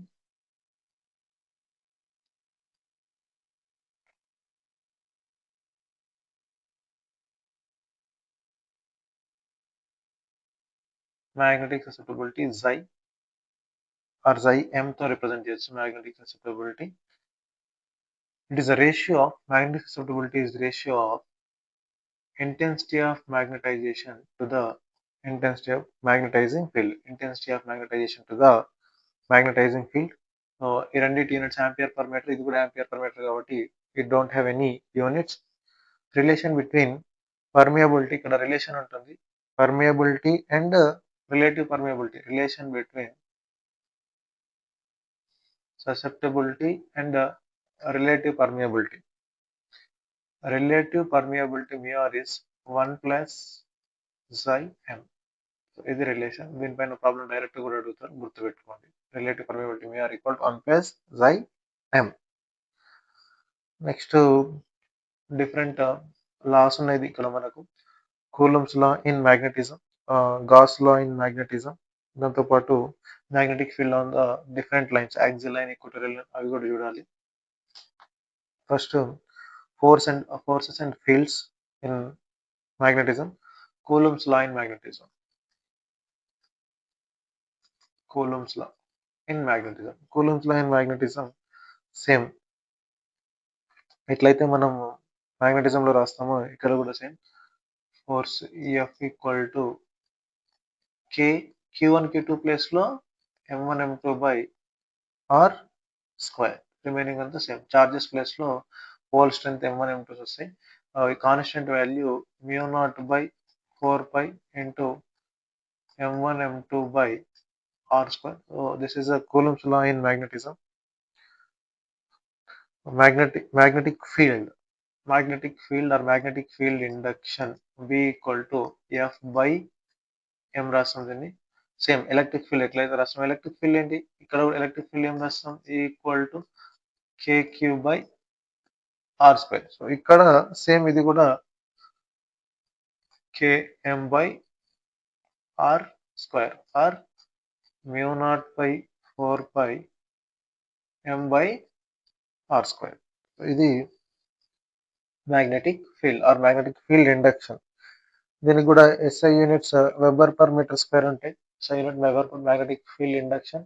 Magnetic susceptibility is Xi or Xi m తో represent చేయొచ్చు magnetic susceptibility. It is a ratio of magnetic susceptibility is the ratio of intensity of magnetization to the intensity of magnetizing field. Intensity of magnetization to the magnetizing field. So ఈ రెండింటి units ampere per metre, ఇది కూడా ampere per metre కాబట్టి it don't have any units. Relation between permeability, ఇక్కడ relation ఉంటుంది, permeability and relative permeability. Relation between susceptibility and relative permeability. Relative permeability μr is 1 plus xi m. So ఇది relation. దీనిపైన problem direct కూడా అడుగుతారు, గుర్తుపెట్టుకోండి. Relative permeability μr equal to 1 plus xi m. Next different laws ఉన్నాయి ఇక్కడ మనకు. Coulomb's law in magnetism, Gauss law in magnetism, దాంతోపాటు magnetic field on the different lines, axial line, equatorial line, అవి కూడా చూడాలి. First forces and fields in magnetism. Coulomb's law in magnetism. Coulomb's law in magnetism. Coulomb's law in magnetism same ఎట్లయితే మనం magnetism లో రాస్తామో ఇక్కడ కూడా same. Force EF equal to K, Q1 Q2 place లో M1 M2 by R square. Remaining అంతా same. Charges place లో pole strength M1 M2 వస్తాయి. Constant value μ0 by 4 pi into M1 M2 by R square. So this is a Coulomb's law in magnetism. Magnetic field or magnetic field induction B equal to F by M రాస్తాం. దీన్ని same electric field ఎట్లయితే రాస్తాం. Electric field ఏంటి, ఇక్కడ కూడా electric field ఏం రాస్తాం, equal to KQ by R square. So ఇక్కడ సేమ్ ఇది కూడా KM by R square or μ0 by 4 pi M by R square. ఇది magnetic field or magnetic field induction. దీనికి కూడా SI units weber per metre square ఉంటాయి. SI unit weber per magnetic field induction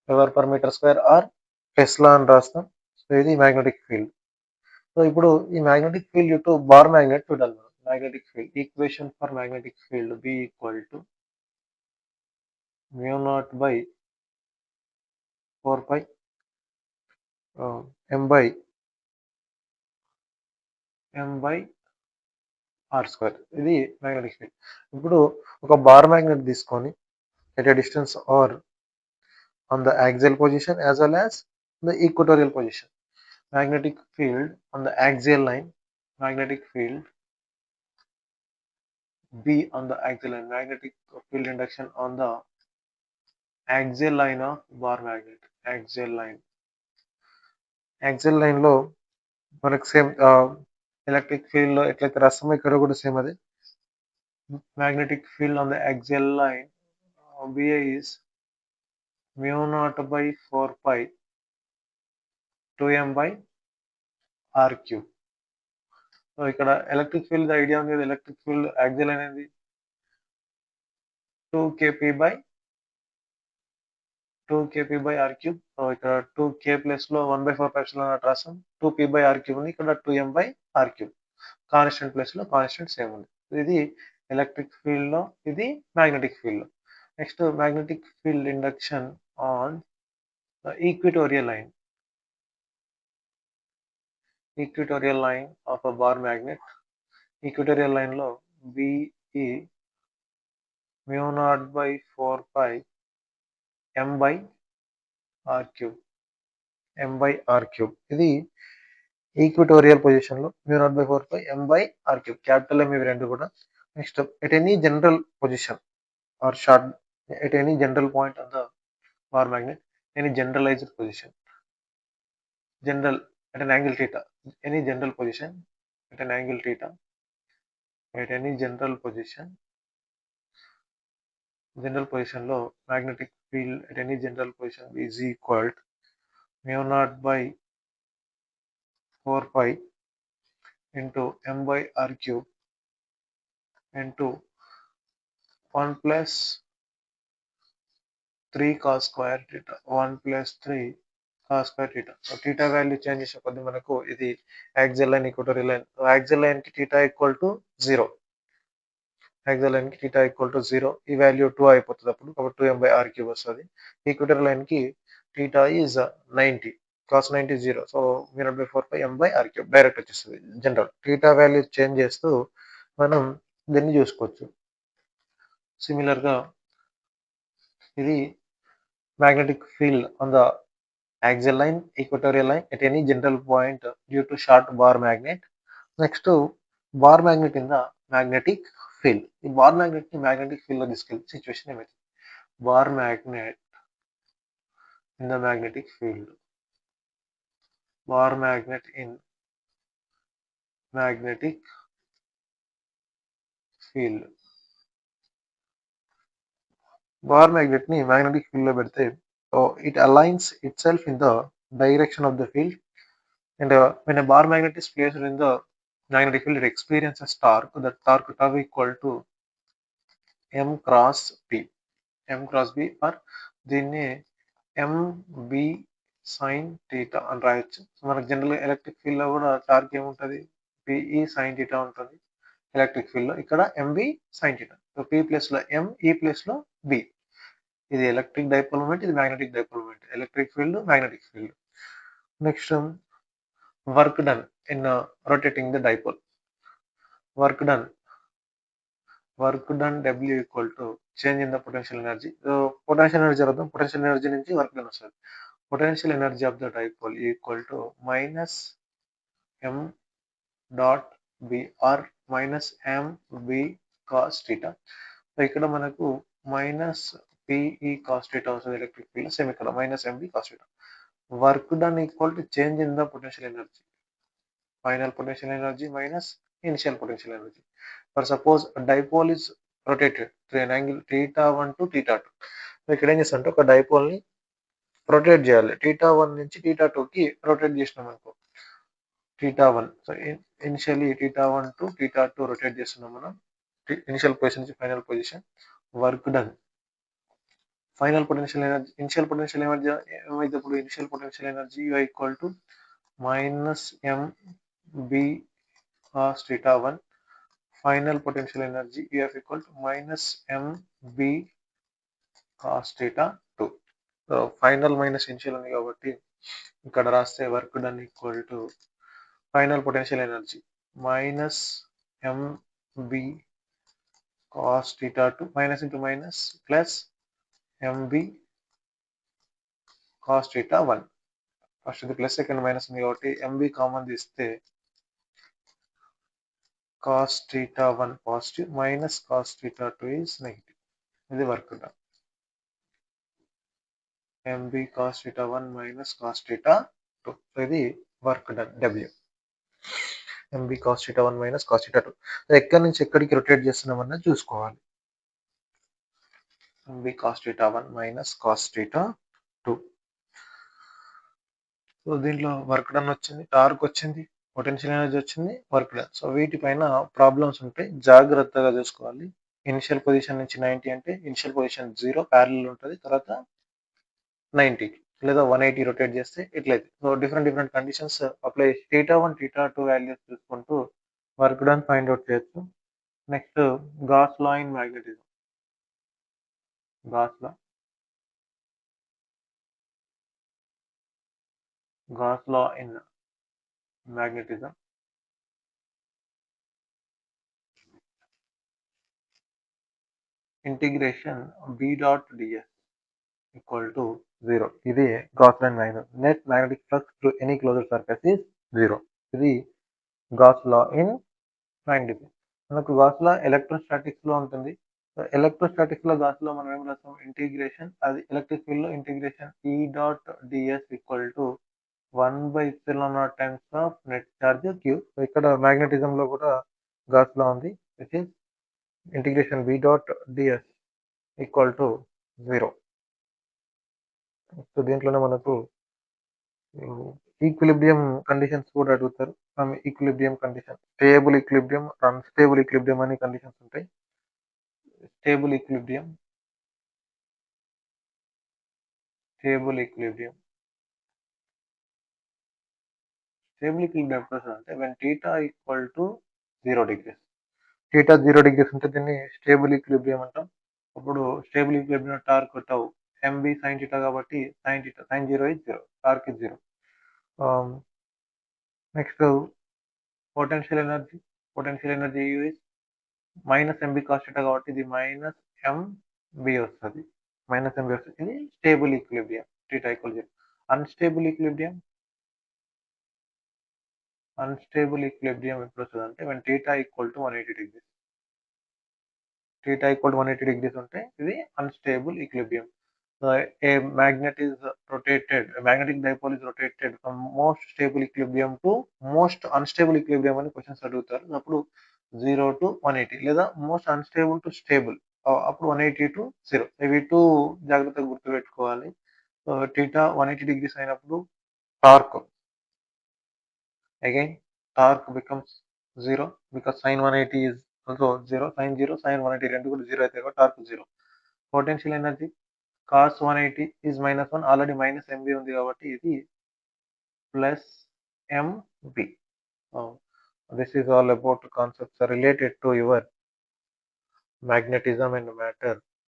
weber per metre square or tesla అని రాస్తాం. So ఇది magnetic field. So ఇప్పుడు ఈ magnetic field to bar magnet చూడాలి మనం. Magnetic field equation for magnetic field B equal to μ0 by 4 pi M by R square. ఇది magnetic field. ఇప్పుడు ఒక బార్ మ్యాగ్నెట్ తీసుకొని at a distance or on the axial position as well as the equatorial position. Magnetic field on the axial line, magnetic field B on the axial line, magnetic field induction on the axial line of bar magnet. Axial line లో మనకు same electric field లో ఎట్లయితే రాస్తామో ఇక్కడ కూడా same అదే. Magnetic field on the axial line BA is μ0 by 4 pi 2M by R cube. So ఇక్కడ electric field idea ఉంది. ఎలక్ట్రిక్ ఫీల్డ్ యాక్సిల్ అనేది 2kp by R cube. So ఇక్కడ 2k ప్లస్ లో 1/4 రాస్తాం. 2p by R cube ఉంది, ఇక్కడ 2m by R cube. Constant place లో constant same ఉంది. ఇది ఎలక్ట్రిక్ ఫీల్డ్ లో, ఇది మ్యాగ్నెటిక్ ఫీల్డ్ లో. Next magnetic field induction on equatorial line. Equatorial line of a bar magnet. Equatorial line లో B E mu0/4 pi m/r cube. ఇది equatorial position లో mu0/4 pi m/r cube. Capital M ఇవి రెండు కూడా. Next at any general position or short at any general point of the bar magnet, any generalized position, general at an angle theta, any general position at an angle theta, at any general position లో magnetic field at any general position is equal to mu0/4 pi into m/r cube into 1 plus 3 cos square theta, 1 plus 3 cos square theta. సో theta value change చేసే కొద్ది మనకు ఇది axial line, equatorial line. Axial line కి theta equal to 0, axial line కి theta equal to 0, ఈ value 2 అయిపోతుంది అప్పుడు, కాబట్టి 2m/r cube వస్తుంది. ఈక్వటోరియల్ లైన్ కి theta is 90, cos 90 0, so mu0/4 pi m/r cube direct వచ్చేస్తుంది. జనరల్ theta వాల్యూ చేంజ్ చేస్తూ మనం దీన్ని చూసుకోవచ్చు. సిమిలర్ గా ఇది magnetic field on the axial line, equatorial line at any general point due to short bar magnet. Next bar magnet in the magnetic field. ఈ bar magnet ని magnetic field లో తీసుకెళ్ళి సిచ్యువేషన్ ఏమైంది? Bar magnet in the magnetic field, bar magnet in magnetic field. Bar magnet ని magnetic field లో పెడితే it aligns itself in the direction of the field, and when a bar magnet is placed in the magnetic field, it experiences torque. The torque tau equal to m cross b, m cross b, or దీన్ని mb sin theta అని రాయొచ్చు. మనకు general electric field లో కూడా torque ఏముంటుంది? pe sin theta ఉంటుంది electric field లో. ఇక్కడ mb sin theta. So p place లో m, e ప్లేస్ లో b. ఇది ఎలక్ట్రిక్ డైపోల్ మూమెంట్, ఇది magnetic dipole moment. Electric field, magnetic field. Next work done in rotating the dipole. Work done W equal to change in the potential energy. So potential energy అర్థం, potential energy నుంచి work done వస్తుంది. Potential energy of the dipole equal to minus m dot b or minus mb cos theta. So ఇక్కడ మనకు minus pe cos theta వస్తుంది electric field. Same ఇక్కడ minus mb cos theta. Work done equal to change in the potential energy, final potential energy minus initial potential energy. For suppose a dipole is rotated through an angle θ1 to θ2. So ఇక్కడ ఏం చేస్తామంటే ఒక dipole ని rotate చేయాలి. θ1 నుంచి θ2 కి rotate చేసినాం అనుకో, θ1. సో ఇనిషియల్లీ θ1 టు θ2 రొటేట్ చేస్తున్నాం మనం, ఇనిషియల్ పొజిషన్ నుంచి final position. Work done, final potential energy, initial potential energy ఏమైతే ఇప్పుడు initial potential energy equal to minus mb cos θ1, final potential energy EF equal to minus mb cos θ2. So final minus initial ఉంది కాబట్టి ఇక్కడ రాస్తే work done equal to final potential energy minus mb cos θ2 minus into minus plus mb cos θ1. First ఇది plus, second minus ఉంది కాబట్టి mb common తీస్తే cos θ1 positive minus cos θ2 is negative. ఇది work done. mb cos θ1 minus cos θ2. So ఇది work done W. mb cos θ1 minus cos θ2. ఎక్కడి నుంచి ఎక్కడికి rotate చేస్తున్నామన్నది చూసుకోవాలి. mb cos θ1 minus cos θ2. So దీంట్లో వర్క్ డన్ వచ్చింది, టార్క్ వచ్చింది, పొటెన్షియల్ ఎనర్జీ వచ్చింది, వర్క్ డన్. సో వీటిపైన ప్రాబ్లమ్స్ ఉంటాయి, జాగ్రత్తగా చూసుకోవాలి. ఇనిషియల్ పొజిషన్ నుంచి 90 అంటే ఇనిషియల్ పొజిషన్ 0 ప్యారలల్ ఉంటుంది, తర్వాత 90 లేదా 180 రొటేట్ చేస్తే ఇట్లయితే. So different conditions apply, θ1 θ2 values చూసుకుంటూ వర్క్ డన్ ఫైండ్ అవుట్ చేయొచ్చు. Next, Gauss law in magnetism. Gauss law. Gauss law in magnetism. Integration B dot ds equal to 0. ఇది Gauss law in magnetism. Net magnetic flux through any closed surface is 0. ఇది Gauss law in magnetism. మనకు Gauss law electrostatics లో ఉంటుంది. Electrostatics లో Gauss law మనం ఏం రాస్తాం, integration, అది ఎలక్ట్రిక్ ఫీల్డ్ లో integration E dot ds equal to 1/ε0 times of net charge q. ఇక్కడ మ్యాగ్నెటిజం లో కూడా Gauss law ఉంది, which is integration B dot ds equal to 0. So దీంట్లోనే మనకు ఈక్విలిబ్రియం కండిషన్స్ కూడా అడుగుతారు. Equilibrium condition, stable equilibrium, unstable equilibrium అనే conditions ఉంటాయి. స్టేబుల్ ఈక్విలిబ్రియం స్టేబుల్ ఈక్విలిబ్రియం ఎప్పుడు అంటే when theta equal to 0 degrees. Theta 0 degrees ఉంటే దీన్ని స్టేబుల్ ఈక్విలిబ్రియం అంటాం. అప్పుడు stable equilibrium torque tau mb sin theta కాబట్టి sin 0 is 0, torque is 0. Next potential energy U is minus mb cos theta కాబట్టి ఇది minus mb వస్తుంది. ఇది stable equilibrium theta equal 0. Unstable equilibrium ఎప్పుడు వస్తుంది అంటే when theta equal to 180 degrees. Theta equal to 180 degrees ఉంటే ఇది unstable equilibrium. A magnetic dipole is rotated from most stable equilibrium to most unstable equilibrium అని questions అడుగుతారు. అప్పుడు 0 to 180 లేదా most unstable to stable, అప్పుడు 180 to 0. ఇవి two జాగ్రత్తగా గుర్తుపెట్టుకోవాలి. థీటా 180 degrees అయినప్పుడు torque becomes 0 because sin 180 is also 0, sin 180 రెండు కూడా 0 అయితే torque 0. Potential energy cos 180 is -1, already minus mb ఉంది కాబట్టి ఇది plus mb. This is all about concepts related to your magnetism and matter.